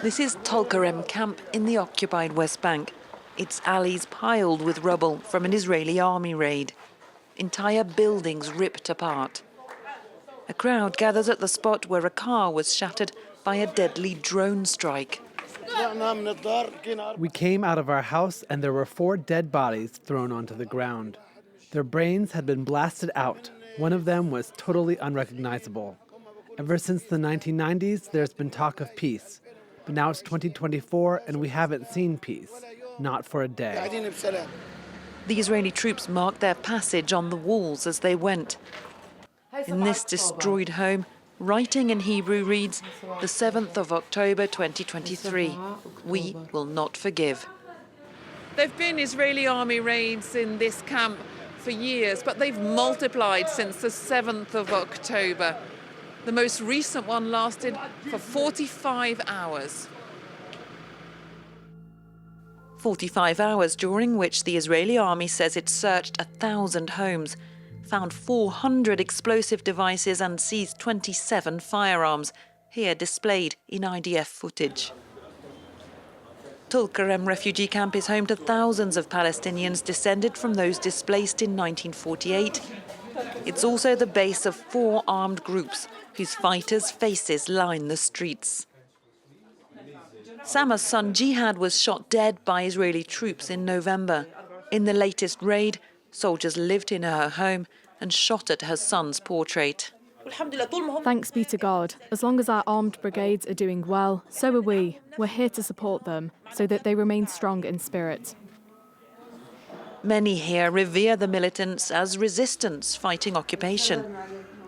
This is Tulkarem camp in the occupied West Bank. Its alleys piled with rubble from an Israeli army raid. Entire buildings ripped apart. A crowd gathers at the spot where a car was shattered by a deadly drone strike. We came out of our house and there were 4 dead bodies thrown onto the ground. Their brains had been blasted out. One of them was totally unrecognizable. Ever since the 1990s, there's been talk of peace. But now it's 2024 and we haven't seen peace. Not for a day. The Israeli troops marked their passage on the walls as they went. In this destroyed home, writing in Hebrew reads, the 7th of October 2023. We will not forgive. There have been Israeli army raids in this camp for years, but they've multiplied since the 7th of October. The most recent one lasted for 45 hours. 45 hours during which the Israeli army says it searched 1,000 homes, found 400 explosive devices and seized 27 firearms, here displayed in IDF footage. Tulkarem refugee camp is home to thousands of Palestinians descended from those displaced in 1948. It's also the base of 4 armed groups whose fighters' faces line the streets. Sama's son Jihad was shot dead by Israeli troops in November. In the latest raid, soldiers lived in her home and shot at her son's portrait. Thanks be to God. As long as our armed brigades are doing well, so are we. We're here to support them so that they remain strong in spirit. Many here revere the militants as resistance fighting occupation.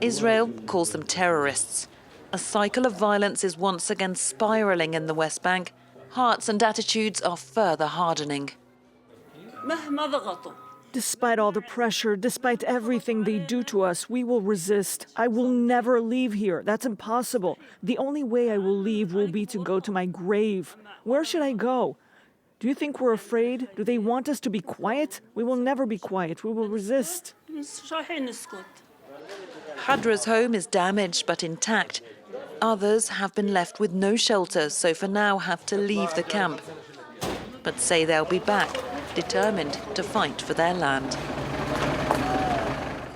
Israel calls them terrorists. A cycle of violence is once again spiraling in the West Bank. Hearts and attitudes are further hardening. Despite all the pressure, despite everything they do to us, we will resist. I will never leave here. That's impossible. The only way I will leave will be to go to my grave. Where should I go? Do you think we're afraid? Do they want us to be quiet? We will never be quiet. We will resist. Hadra's home is damaged but intact. Others have been left with no shelter, so for now have to leave the camp. But say they'll be back, determined to fight for their land.